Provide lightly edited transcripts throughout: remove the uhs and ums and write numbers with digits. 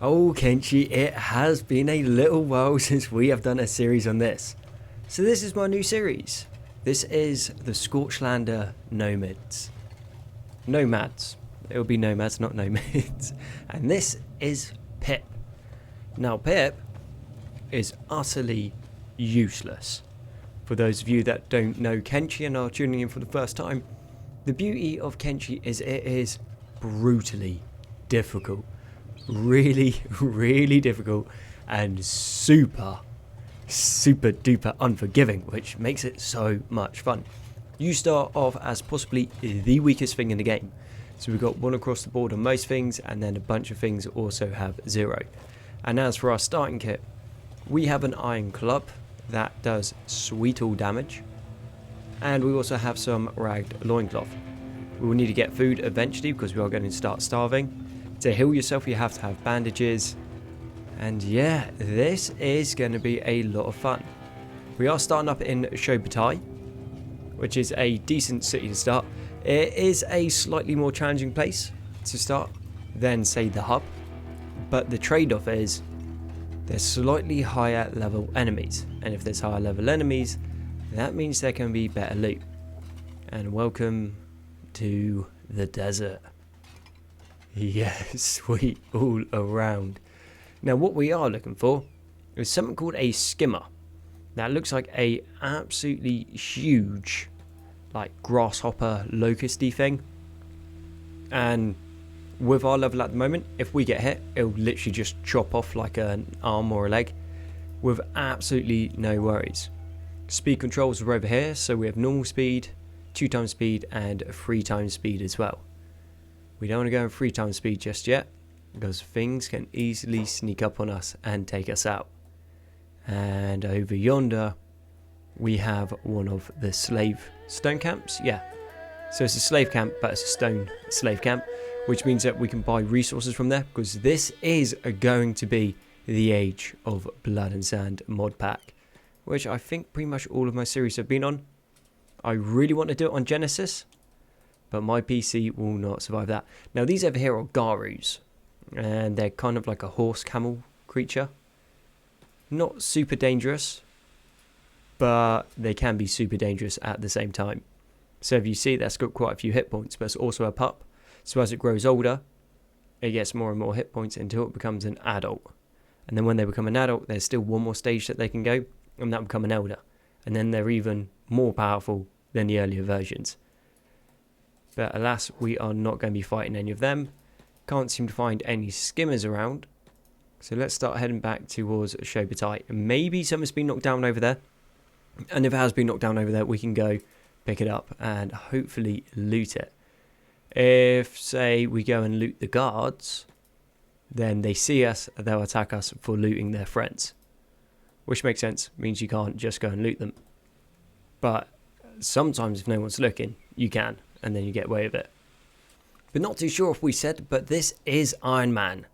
Oh, Kenshi, it has been a little while since we have done a series on this. So this is my new series. This is the Scorchlander Nomads. Nomads. It'll be nomads, not nomads. And this is Pip. Now, Pip is utterly useless. For those of you that don't know Kenshi and are tuning in for the first time, the beauty of Kenshi is it is brutally difficult. Really, really difficult and super duper unforgiving, which makes it so much fun. You start off as possibly the weakest thing in the game. So we've got 1 across the board on most things, and then a bunch of things also have 0. And as for our starting kit, we have an iron club that does sweet all damage, and we also have some ragged loincloth. We will need to get food eventually because we are going to start starving. To heal yourself you have to have bandages, and yeah, this is going to be a lot of fun. We are starting up in Shobutai, which is a decent city to start. It is a slightly more challenging place to start than say the hub, but the trade-off is there's slightly higher level enemies, and if there's higher level enemies that means there can be better loot. And welcome to the desert. Yes, sweet all around. Now what we are looking for is something called a skimmer. That looks like a absolutely huge like grasshopper locusty thing. And with our level at the moment, if we get hit, it'll literally just chop off like an arm or a leg with absolutely no worries. Speed controls are over here, so we have normal speed, 2 times speed and 3 times speed as well. We don't want to go in 3 times speed just yet, because things can easily sneak up on us and take us out. And over yonder, we have one of the slave stone camps. Yeah, so it's a slave camp, but it's a stone slave camp, which means that we can buy resources from there, because this is going to be the Age of Blood and Sand mod pack, which I think pretty much all of my series have been on. I really want to do it on Genesis, but my PC will not survive that. Now these over here are Garus, and they're kind of like a horse camel creature. Not super dangerous, but they can be super dangerous at the same time. So if you see, that's got quite a few hit points, but it's also a pup. So as it grows older, it gets more and more hit points until it becomes an adult. And then when they become an adult, there's still one more stage that they can go, and that will become an elder. And then they're even more powerful than the earlier versions. But alas, we are not going to be fighting any of them. Can't seem to find any skimmers around. So let's start heading back towards Shobutai. Maybe something's been knocked down over there. And if it has been knocked down over there, we can go pick it up and hopefully loot it. If, say, we go and loot the guards, then they see us, they'll attack us for looting their friends. Which makes sense, means you can't just go and loot them. But sometimes if no one's looking, you can, and then you get away with it. But not too sure if we said, but this is Iron Man.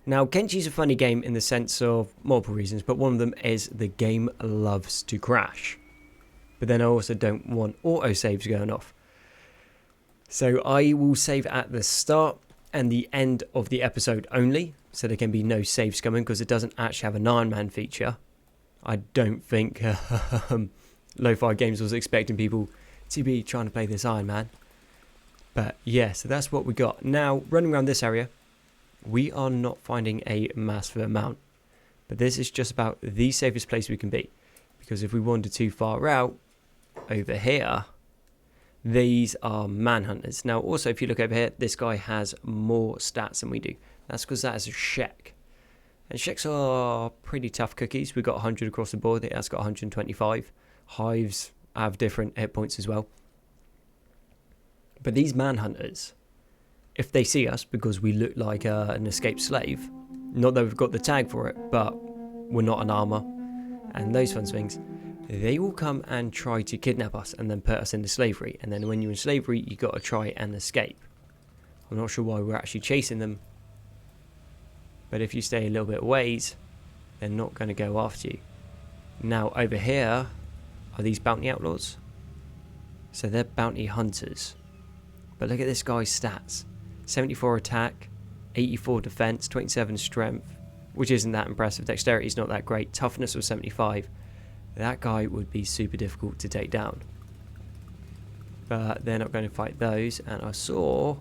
Now, Kenshi's a funny game in the sense of multiple reasons, but one of them is the game loves to crash. But then I also don't want autosaves going off. So I will save at the start and the end of the episode only, so there can be no saves coming, because it doesn't actually have an Iron Man feature. I don't think Lo-Fi Games was expecting people to be trying to play this Iron Man. But yeah, so that's what we got. Now, running around this area, we are not finding a massive amount. But this is just about the safest place we can be. Because if we wander too far out, over here, these are manhunters. Now, also, if you look over here, this guy has more stats than we do. That's because that is a Shek. And Sheks are pretty tough cookies. We've got 100 across the board. It has got 125. Hives have different hit points as well. But these manhunters, if they see us because we look like an escaped slave, not that we've got the tag for it, but we're not an armor and those fun things, they will come and try to kidnap us and then put us into slavery. And then when you're in slavery, you got to try and escape. I'm not sure why we're actually chasing them, but if you stay a little bit ways, they're not going to go after you. Now over here are these bounty outlaws. So they're bounty hunters. But look at this guy's stats. 74 attack, 84 defense, 27 strength, which isn't that impressive. Dexterity is not that great. Toughness was 75. That guy would be super difficult to take down. But they're not going to fight those. And I saw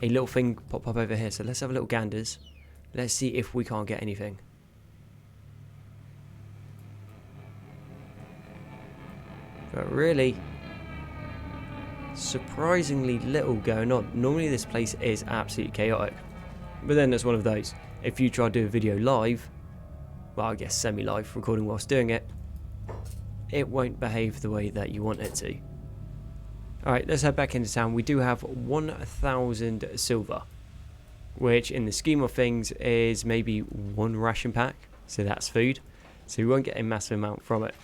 a little thing pop up over here. So let's have a little ganders. Let's see if we can't get anything. But really, surprisingly little going on. Normally this place is absolutely chaotic. But then there's one of those. If you try to do a video live, well, I guess semi-live, recording whilst doing it, it won't behave the way that you want it to. Alright, let's head back into town. We do have 1,000 silver, which in the scheme of things is maybe one ration pack, so that's food. So we won't get a massive amount from it.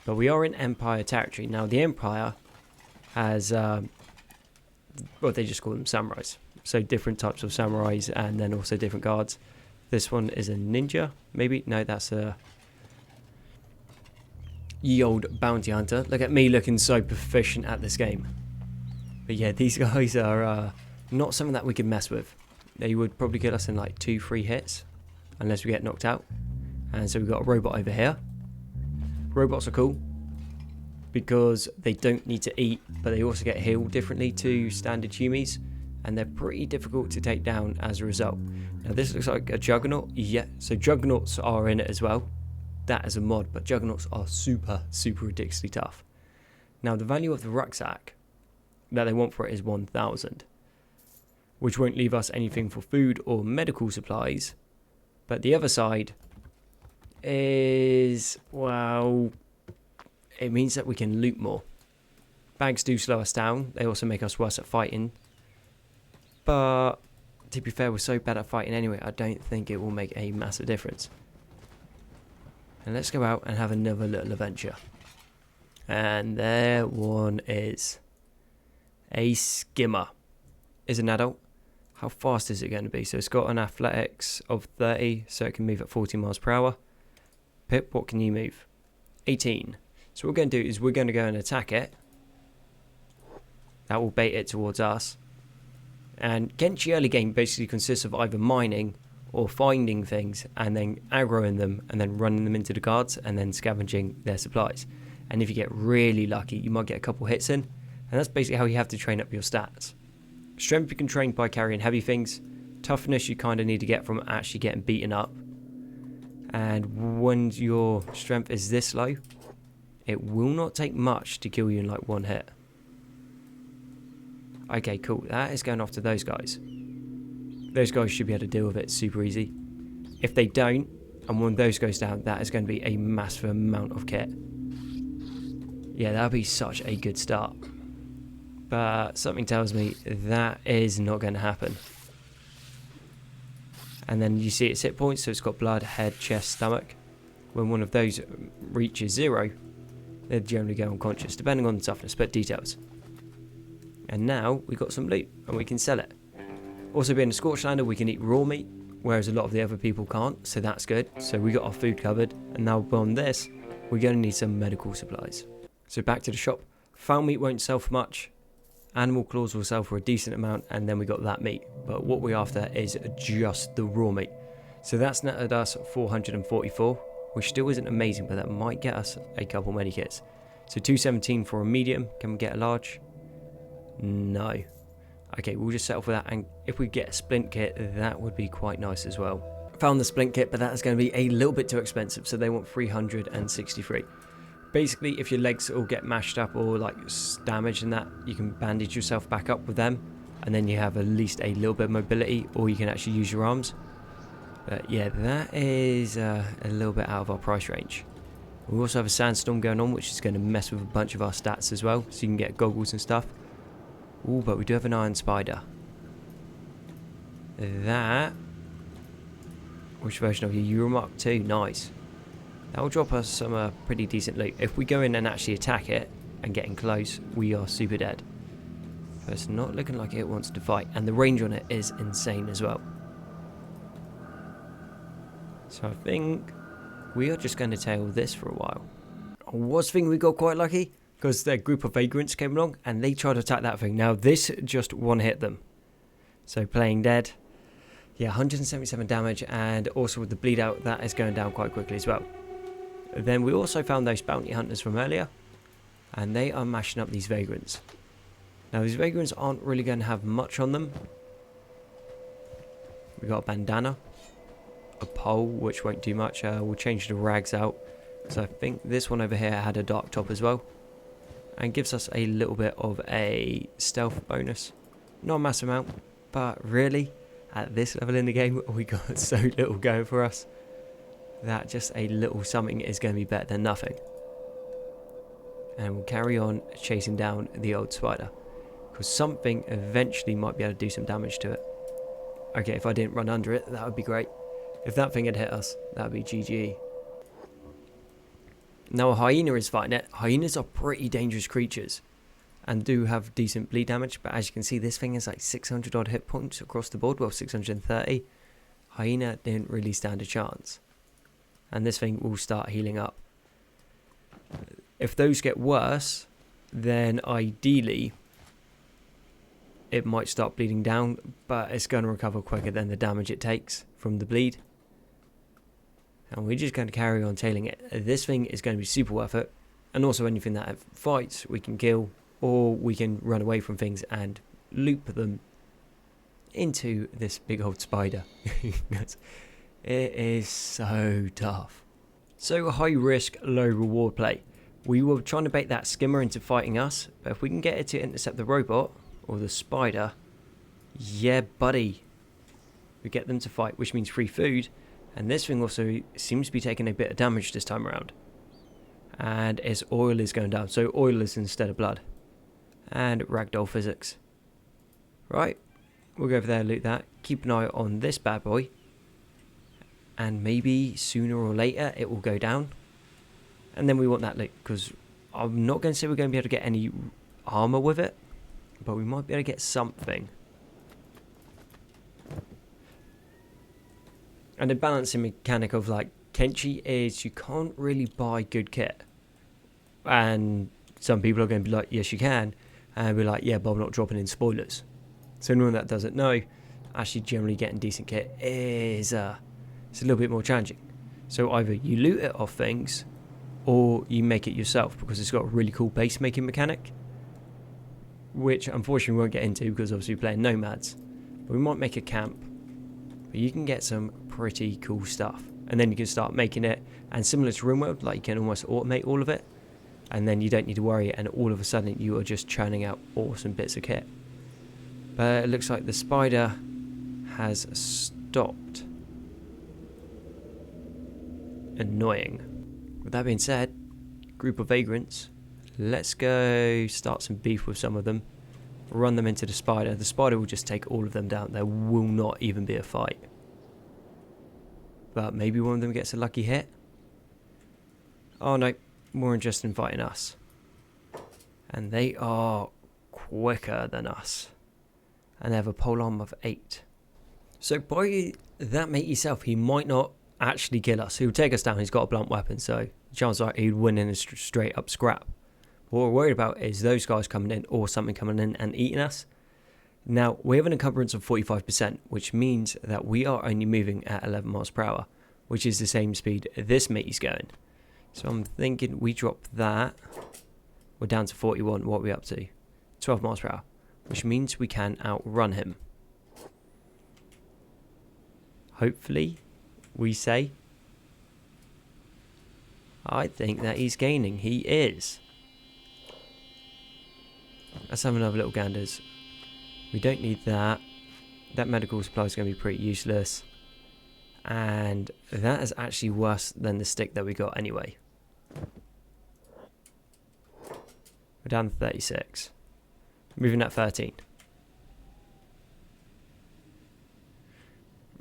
But we are in Empire territory. Now the Empire has, well, they just call them samurais. So different types of samurais and then also different guards. This one is a ninja, maybe? No, that's a ye old bounty hunter. Look at me looking so proficient at this game. But yeah, these guys are not something that we can mess with. They would probably kill us in like 2-3 hits, unless we get knocked out. And so we've got a robot over here. Robots are cool because they don't need to eat, but they also get healed differently to standard humies, and they're pretty difficult to take down as a result. Now this looks like a juggernaut. Yeah, so juggernauts are in it as well. That is a mod, but juggernauts are super ridiculously tough. Now the value of the rucksack that they want for it is 1,000, which won't leave us anything for food or medical supplies. But the other side is, well, it means that we can loot more. Bags do slow us down. They also make us worse at fighting. But to be fair, we're so bad at fighting anyway, I don't think it will make a massive difference. And let's go out and have another little adventure. And there one is. A skimmer. Is an adult. How fast is it going to be? So it's got an athletics of 30, so it can move at 40 miles per hour. Pip, what can you move? 18. So what we're going to do is we're going to go and attack it. That will bait it towards us. And Kenshi early game basically consists of either mining or finding things and then aggroing them and then running them into the guards and then scavenging their supplies. And if you get really lucky, you might get a couple hits in. And that's basically how you have to train up your stats. Strength you can train by carrying heavy things. Toughness you kind of need to get from actually getting beaten up. And when your strength is this low, it will not take much to kill you in like one hit. Okay, cool. That is going off to those guys. Those guys should be able to deal with it super easy. If they don't, and one of those goes down, that is going to be a massive amount of kit. Yeah, that'll be such a good start. But something tells me that is not going to happen. And then you see its hit points, so it's got blood, head, chest, stomach. When one of those reaches 0, they generally go unconscious, depending on the toughness, but details. And now we've got some loot, and we can sell it. Also being a Scorchlander, we can eat raw meat, whereas a lot of the other people can't, so that's good. So we got our food covered, and now beyond this, we're going to need some medical supplies. So back to the shop. Foul meat won't sell for much. Animal claws will sell for a decent amount, and then we got that meat. But what we're after is just the raw meat. So that's netted us 444, which still isn't amazing, but that might get us a couple medikits. So 217 for a medium. Can we get a large? No. Okay, we'll just settle for that, and if we get a splint kit, that would be quite nice as well. Found the splint kit, but that is going to be a little bit too expensive, so they want 363. Basically, if your legs all get mashed up or like damaged and that, you can bandage yourself back up with them, and then you have at least a little bit of mobility, or you can actually use your arms. But yeah, that is a little bit out of our price range. We also have a Sandstorm going on, which is going to mess with a bunch of our stats as well, so you can get goggles and stuff. Ooh, but we do have an iron spider. That... Which version of you? Euromark 2, nice. That will drop us some pretty decent loot. If we go in and actually attack it and getting close, we are super dead. But it's not looking like it wants to fight, and the range on it is insane as well. So I think we are just going to tail this for a while. I was thinking we got quite lucky, because their group of vagrants came along and they tried to attack that thing. Now this just one hit them. So playing dead. Yeah, 177 damage, and also with the bleed out, that is going down quite quickly as well. Then we also found those bounty hunters from earlier, and they are mashing up these vagrants. Now, these vagrants aren't really going to have much on them. We got a bandana, a pole, which won't do much. We'll change the rags out. So I think this one over here had a dark top as well, and gives us a little bit of a stealth bonus. Not a massive amount, but really, at this level in the game, we got so little going for us that just a little something is going to be better than nothing. And we'll carry on chasing down the old spider, because something eventually might be able to do some damage to it. Okay, if I didn't run under it, that would be great. If that thing had hit us, that would be GG. Now a hyena is fighting it. Hyenas are pretty dangerous creatures and do have decent bleed damage, but as you can see, this thing is like 600 odd hit points across the board. Well, 630. Hyena didn't really stand a chance, and this thing will start healing up. If those get worse, then ideally it might start bleeding down, but it's going to recover quicker than the damage it takes from the bleed. And we're just going to carry on tailing it. This thing is going to be super worth it, and also anything that fights we can kill, or we can run away from things and loop them into this big old spider. It is so tough. So high risk, low reward play. We were trying to bait that skimmer into fighting us, but if we can get it to intercept the robot or the spider, yeah buddy, we get them to fight, which means free food. And this thing also seems to be taking a bit of damage this time around, and its oil is going down, so oil is instead of blood. And ragdoll physics. Right, we'll go over there, loot that, keep an eye on this bad boy, and maybe sooner or later it will go down, and then we want that loot, because I'm not going to say we're going to be able to get any armor with it, but we might be able to get something. And the balancing mechanic of like Kenshi is you can't really buy good kit, and some people are going to be like, yes you can, and we're like, yeah, but I'm not dropping in spoilers. So anyone that doesn't know, actually generally getting decent kit is it's a little bit more challenging. So either you loot it off things, or you make it yourself, because it's got a really cool base making mechanic, which unfortunately we won't get into because obviously we're playing Nomads. But we might make a camp, but you can get some pretty cool stuff, and then you can start making it, and similar to RimWorld, like you can almost automate all of it, and then you don't need to worry, and all of a sudden you are just churning out awesome bits of kit. But it looks like the spider has stopped. Annoying. With that being said, group of vagrants, let's go start some beef with some of them, run them into the spider. The spider will just take all of them down. There will not even be a fight. But maybe one of them gets a lucky hit. Oh no, more interested in fighting us. And they are quicker than us. And they have a polearm of 8. So by that mate yourself, he might not actually kill us. He'll take us down. He's got a blunt weapon, so chances are he'd win in a straight up scrap. What we're worried about is those guys coming in, or something coming in and eating us. Now, we have an encumbrance of 45%, which means that we are only moving at 11 miles per hour, which is the same speed this mate's going. So I'm thinking we drop that. We're down to 41. What are we up to? 12 miles per hour, which means we can outrun him. Hopefully, we say. I think that he's gaining. He is. Let's have another little ganders. We don't need that. That medical supply is going to be pretty useless. And that is actually worse than the stick that we got anyway. We're down to 36. Moving at 13.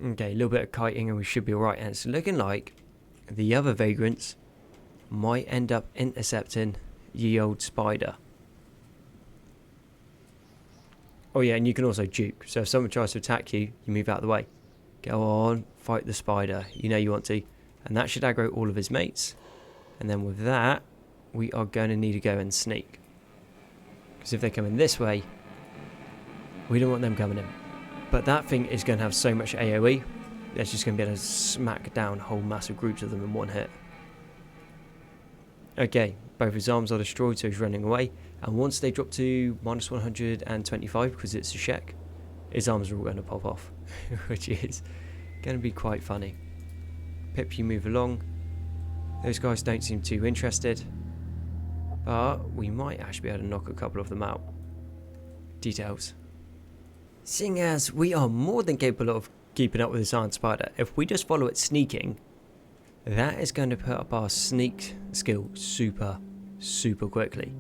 Okay, a little bit of kiting and we should be alright. And it's looking like the other vagrants might end up intercepting ye old spider. Oh yeah, and you can also juke. So if someone tries to attack you, you move out of the way. Go on, fight the spider. You know you want to. And that should aggro all of his mates. And then with that, we are going to need to go and sneak. Because if they come in this way, we don't want them coming in. But that thing is going to have so much AoE, it's just going to be able to smack down whole massive groups of them in one hit. Okay, both his arms are destroyed, so he's running away. And once they drop to minus 125, because it's a Shek, his arms are all going to pop off, which is going to be quite funny. Pip, you move along. Those guys don't seem too interested, but we might actually be able to knock a couple of them out. Details. Seeing as we are more than capable of keeping up with this iron spider, if we just follow it sneaking, that is going to put up our sneak skill super quickly.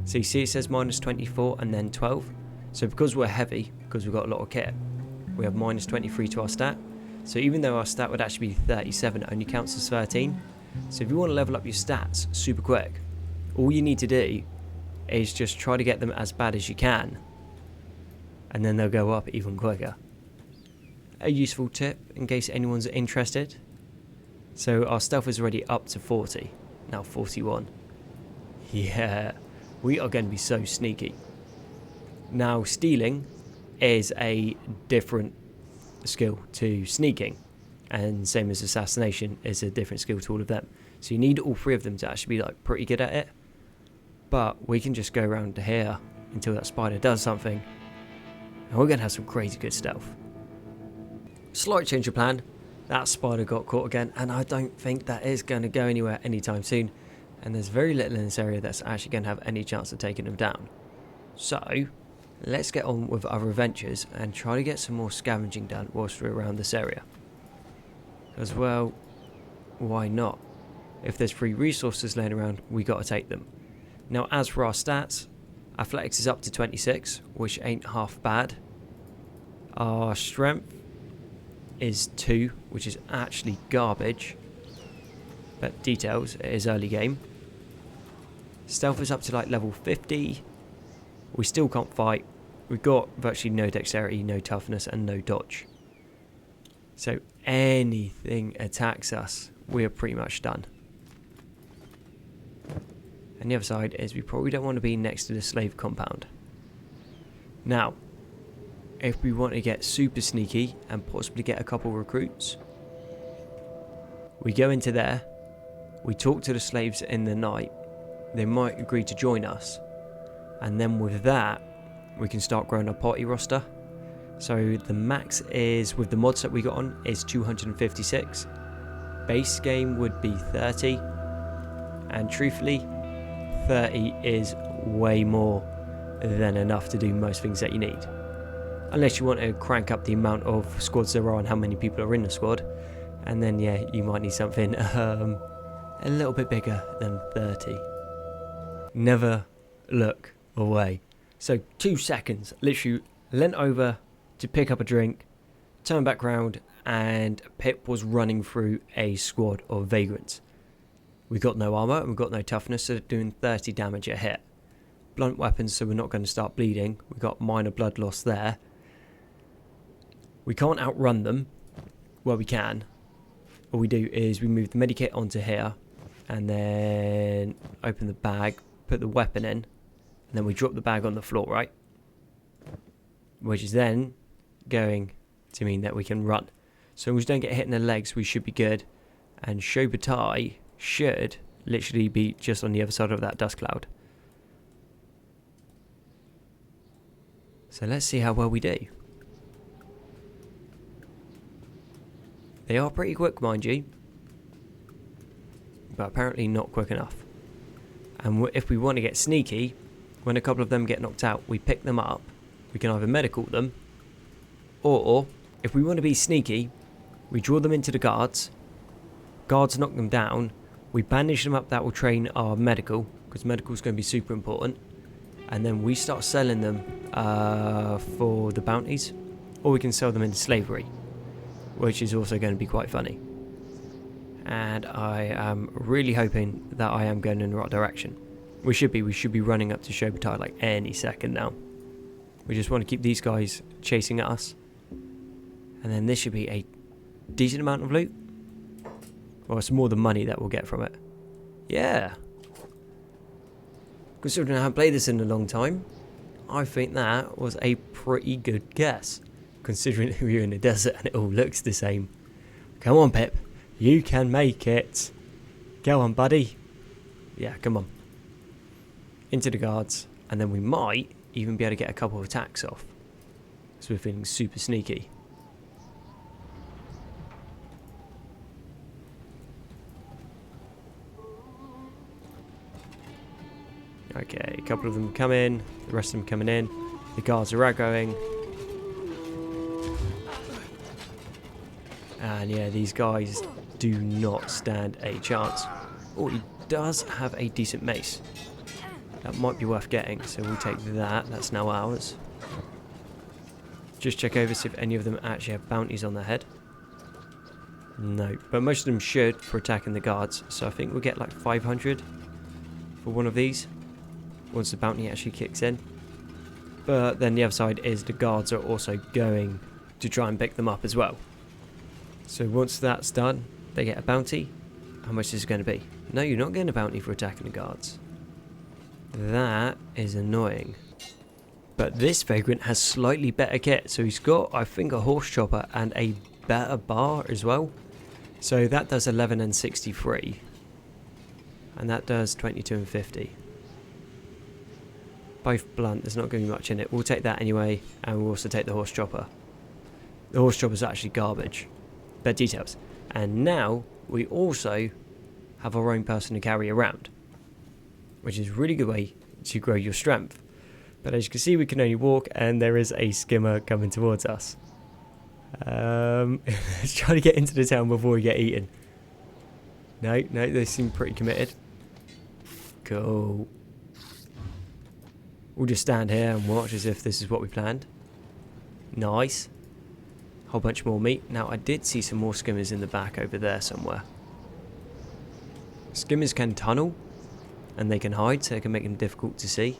So you see it says minus 24 and then 12. So because we're heavy, because we've got a lot of kit, we have minus 23 to our stat. So even though our stat would actually be 37, it only counts as 13. So if you want to level up your stats super quick, all you need to do is just try to get them as bad as you can, and then they'll go up even quicker. A useful tip in case anyone's interested. So our stealth is already up to 40, now 41. Yeah, we are going to be so sneaky. Now stealing is a different skill to sneaking, and same as assassination is a different skill to all of them. So you need all three of them to actually be like pretty good at it. But we can just go around to here until that spider does something, and we're going to have some crazy good stealth. Slight change of plan. That spider got caught again, and I don't think that is going to go anywhere anytime soon. And there's very little in this area that's actually going to have any chance of taking them down. So let's get on with other adventures and try to get some more scavenging done whilst we're around this area. As well, why not? If there's free resources laying around, we got to take them. Now as for our stats, athletics is up to 26, which ain't half bad. Our strength is 2, which is actually garbage. But details, it is early game. Stealth is up to like level 50. We still can't fight. We've got virtually no dexterity, no toughness, and no dodge. So anything attacks us, we are pretty much done. And the other side is we probably don't want to be next to the slave compound. Now, if we want to get super sneaky and possibly get a couple recruits, we go into there, we talk to the slaves in the night, they might agree to join us, and then with that we can start growing our party roster. So the max is, with the mods that we got on, is 256. Base game would be 30, and truthfully 30 is way more than enough to do most things that you need. Unless you want to crank up the amount of squads there are and how many people are in the squad, and then yeah, you might need something a little bit bigger than 30. Never look away. So 2 seconds, literally leant over to pick up a drink, turn back round, and Pip was running through a squad of vagrants. We got no armour and we've got no toughness, so they're doing 30 damage a hit. Blunt weapons, so we're not going to start bleeding. We got minor blood loss there. We can't outrun them. Well, we can. All we do is we move the medikit onto here, and then open the bag, put the weapon in, and then we drop the bag on the floor, right? Which is then going to mean that we can run. So we don't get hit in the legs, we should be good. And Shobutai should literally be just on the other side of that dust cloud. So let's see how well we do. They are pretty quick, mind you, but apparently not quick enough. And if we want to get sneaky, when a couple of them get knocked out, we pick them up. We can either medical them, or if we want to be sneaky, we draw them into the guards. Guards knock them down. We bandage them up. That will train our medical, because medical is going to be super important. And then we start selling them for the bounties, or we can sell them into slavery, which is also going to be quite funny. And I am really hoping that I am going in the right direction. We should be running up to Shobutai like any second now. We just want to keep these guys chasing at us, and then this should be a decent amount of loot. Well, it's more the money that we'll get from it. Yeah. Considering I haven't played this in a long time, I think that was a pretty good guess. considering we're in a desert and it all looks the same. Come on, Pip. You can make it. Go on, buddy. Yeah, come on. Into the guards. And then we might even be able to get a couple of attacks off. So we're feeling super sneaky. Okay, a couple of them come in. The rest of them coming in. The guards are outgoing. And yeah, these guys do not stand a chance. Oh, he does have a decent mace. That might be worth getting, so we'll take that. That's now ours. Just check over, see if any of them actually have bounties on their head. No, but most of them should for attacking the guards. So I think we'll get like 500 for one of these once the bounty actually kicks in. But then the other side is the guards are also going to try and pick them up as well. So once that's done, they get a bounty. How much is it going to be? No, you're not getting a bounty for attacking the guards. That is annoying. But this vagrant has slightly better kit. So he's got, I think, a horse chopper and a better bar as well. So that does 11 and 63. And that does 22 and 50. Both blunt, there's not going to be much in it. We'll take that anyway, and we'll also take the horse chopper. The horse chopper is actually garbage. But details. And now we also have our own person to carry around, which is a really good way to grow your strength. But as you can see, we can only walk, and there is a skimmer coming towards us. Let's try to get into the town before we get eaten. No, they seem pretty committed. Cool. We'll just stand here and watch as if this is what we planned. Nice. Whole bunch more meat. Now, I did see some more skimmers in the back over there somewhere. Skimmers can tunnel, and they can hide, so it can make them difficult to see.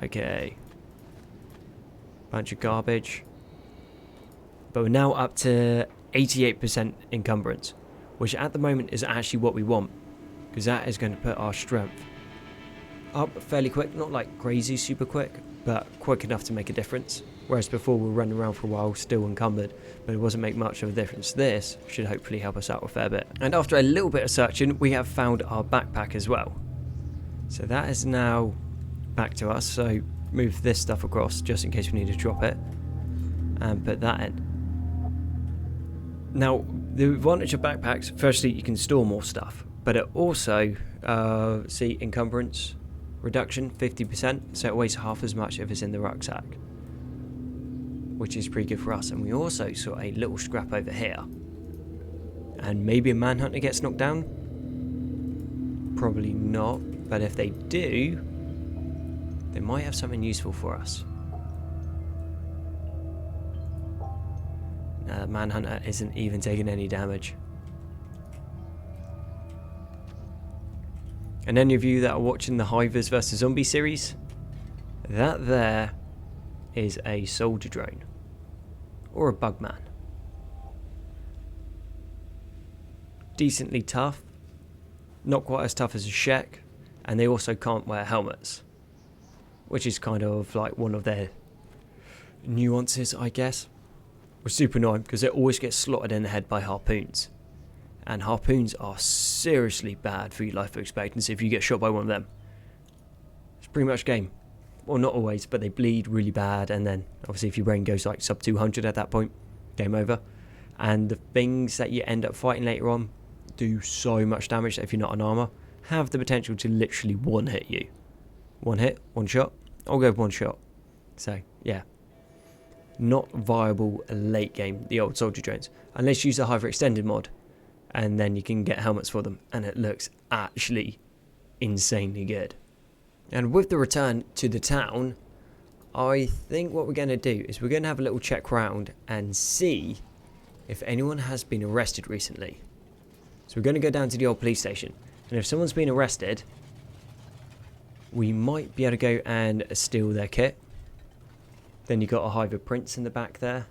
Okay. Bunch of garbage. But we're now up to 88% encumbrance, which at the moment is actually what we want, because that is going to put our strength up fairly quick. Not like crazy super quick, but quick enough to make a difference. Whereas before we were running around for a while still encumbered, but it wasn't make much of a difference. This should hopefully help us out a fair bit. And after a little bit of searching, we have found our backpack as well. So that is now back to us. So move this stuff across just in case we need to drop it, and put that in. Now, the advantage of backpacks, firstly, you can store more stuff, but it also, see, encumbrance reduction, 50%, so it weighs half as much if it's in the rucksack, which is pretty good for us. And we also saw a little scrap over here, and maybe a manhunter gets knocked down? Probably not, but if they do, they might have something useful for us. Manhunter isn't even taking any damage. And any of you that are watching the Hivers vs Zombie series, that there is a soldier drone. Or a bugman. Decently tough. Not quite as tough as a Shek. And they also can't wear helmets, which is kind of like one of their nuances, I guess. We're super annoying because they always get slotted in the head by harpoons. And harpoons are seriously bad for your life expectancy if you get shot by one of them. It's pretty much game. Well, not always, but they bleed really bad, and then obviously if your brain goes like sub 200 at that point, game over. And the things that you end up fighting later on do so much damage that if you're not in armor, have the potential to literally one hit you. One hit, one shot. I'll go with one shot. So, yeah. Not viable late game, the old soldier drones. Unless you use the Hiver Extended mod, and then you can get helmets for them, and it looks actually insanely good. And with the return to the town, I think what we're going to do is we're going to have a little check round and see if anyone has been arrested recently. So we're going to go down to the old police station, and if someone's been arrested, we might be able to go and steal their kit. Then you got a hive of prints in the back there.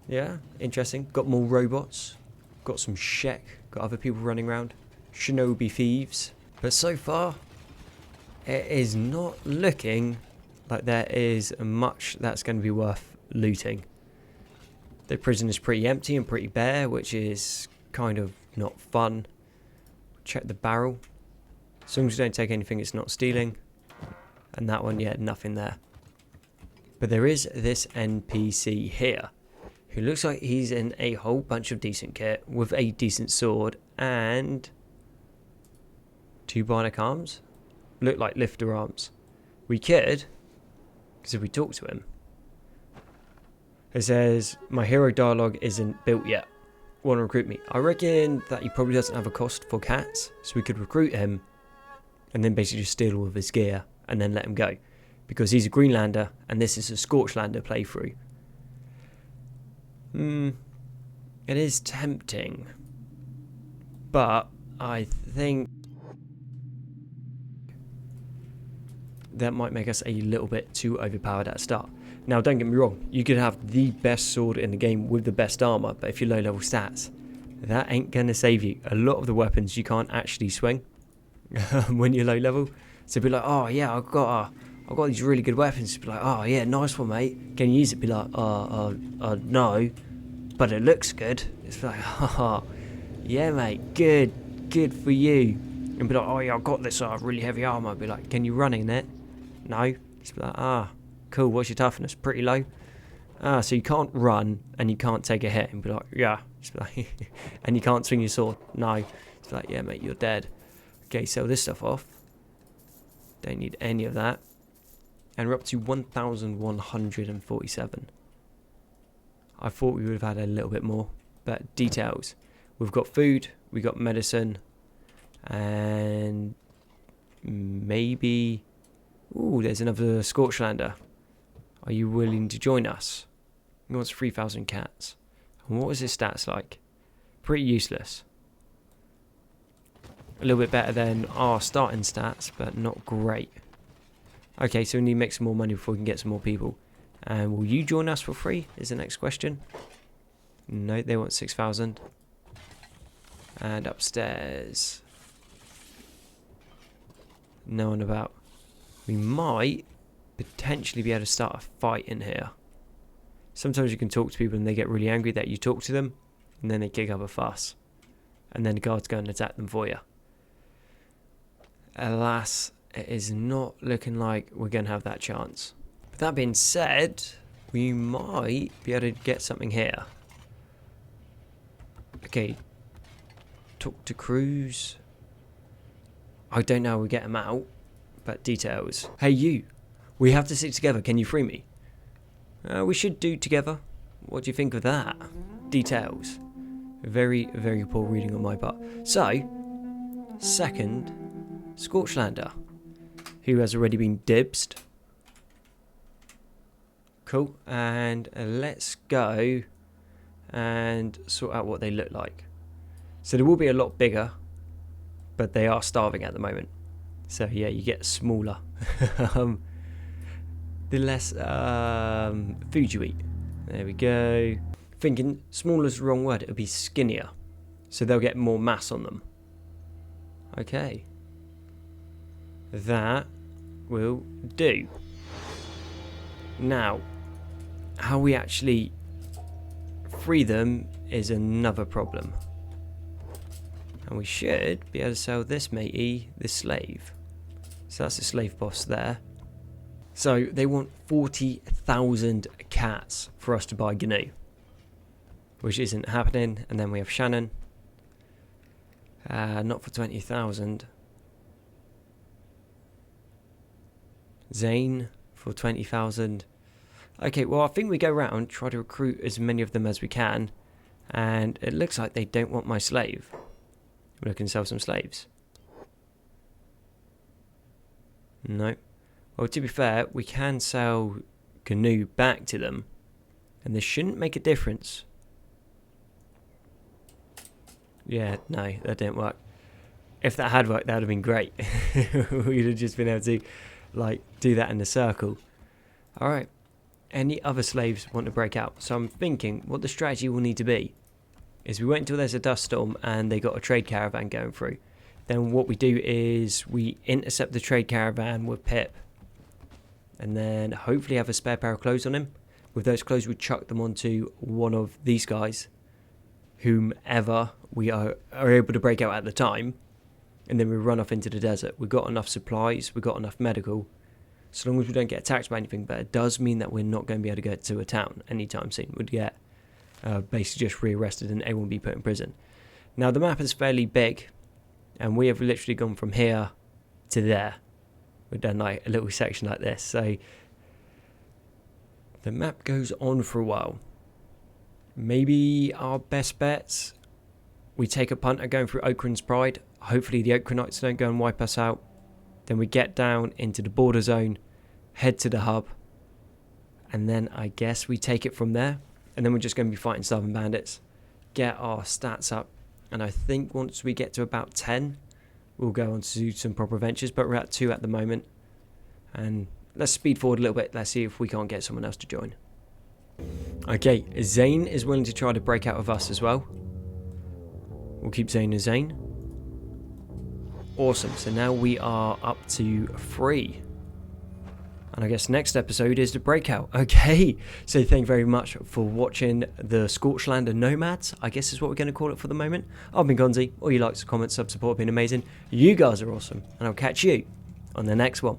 Yeah, interesting. Got more robots. Got some Shek. Got other people running around. Shinobi thieves. But so far, it is not looking like there is much that's going to be worth looting. The prison is pretty empty and pretty bare, which is kind of not fun. Check the barrel. As long as you don't take anything it's not stealing. And that one, yeah, nothing there. But there is this NPC here, who looks like he's in a whole bunch of decent kit with a decent sword and 2 bionic arms. Look like lifter arms. We could, because if we talk to him, it says, my hero dialogue isn't built yet. Want to recruit me? I reckon that he probably doesn't have a cost for cats, so we could recruit him and then basically just steal all of his gear and then let him go. Because he's a Greenlander and this is a Scorchlander playthrough. It is tempting, but I think that might make us a little bit too overpowered at the start. Now, don't get me wrong, you could have the best sword in the game with the best armor, but if you're low level stats, that ain't gonna save you. A lot of the weapons you can't actually swing when you're low level. So be like, oh yeah, I've got these really good weapons. Be like, oh yeah, nice one, mate. Can you use it? Be like, no, but it looks good. It's like, oh yeah, mate, good for you. And be like, oh yeah, I've got this really heavy armor. Be like, can you run in it? No. Just be like, cool, what's your toughness? Pretty low. So you can't run and you can't take a hit. And be like, yeah. Just be like, and you can't swing your sword. No. Just be like, yeah, mate, you're dead. Okay, sell this stuff off. Don't need any of that. And we're up to 1,147. I thought we would have had a little bit more. But details. We've got food. We got medicine. And maybe... Ooh, there's another Scorchlander. Are you willing to join us? He wants 3,000 cats. And what was his stats like? Pretty useless. A little bit better than our starting stats, but not great. Okay, so we need to make some more money before we can get some more people. And will you join us for free? Is the next question. No, they want 6,000. And upstairs. No one about. We might potentially be able to start a fight in here. Sometimes you can talk to people and they get really angry that you talk to them. And then they kick up a fuss. And then the guards go and attack them for you. Alas, it is not looking like we're going to have that chance. But that being said, we might be able to get something here. Okay. Talk to crews. I don't know how we get them out. But details. Hey you, we have to stick together. Can you free me? We should do together. What do you think of that? Details. Very, very poor reading on my part. So, second, Scorchlander, who has already been dibsed. Cool. And let's go and sort out what they look like. So they will be a lot bigger, but they are starving at the moment. So yeah, you get smaller. The less food you eat. There we go. Thinking smaller is the wrong word. It would be skinnier. So they'll get more mass on them. Okay. That will do. Now, how we actually free them is another problem. And we should be able to sell this matey, this slave. So that's the slave boss there. So they want 40,000 cats for us to buy GNU. Which isn't happening. And then we have Shannon. Not for 20,000. Zane for 20,000. Okay, well I think we go around, try to recruit as many of them as we can. And it looks like they don't want my slave. We can sell some slaves. No. Well, to be fair, we can sell GNU back to them. And this shouldn't make a difference. Yeah, no, that didn't work. If that had worked, that would have been great. We'd have just been able to, like, do that in a circle. Alright. Any other slaves want to break out? So I'm thinking what the strategy will need to be is we wait until there's a dust storm and they got a trade caravan going through. Then what we do is we intercept the trade caravan with Pip. and then hopefully have a spare pair of clothes on him. With those clothes, we chuck them onto one of these guys, whomever we are able to break out at the time, and then we run off into the desert. We've got enough supplies, we've got enough medical, so long as we don't get attacked by anything. But it does mean that we're not going to be able to get to a town anytime soon. We'd get basically just rearrested and everyone be put in prison. Now the map is fairly big, and we have literally gone from here to there. We've done like a little section like this, so the map goes on for a while. Maybe our best bets, we take a punt at going through Okran's Pride. Hopefully the Okranites don't go and wipe us out. Then we get down into the border zone, head to the hub, and then I guess we take it from there. And then we're just going to be fighting Southern Bandits, get our stats up, and I think once we get to about 10, we'll go on to do some proper adventures, but we're at 2 at the moment. And let's speed forward a little bit. Let's see if we can't get someone else to join. Okay, Zane is willing to try to break out of us as well. We'll keep Zane as Zane. Awesome, so now we are up to 3. And I guess next episode is the breakout. Okay, so thank you very much for watching the Scorchlander Nomads, I guess is what we're going to call it for the moment. I've been Gonzi. All you likes, comments, sub support have been amazing. You guys are awesome, and I'll catch you on the next one.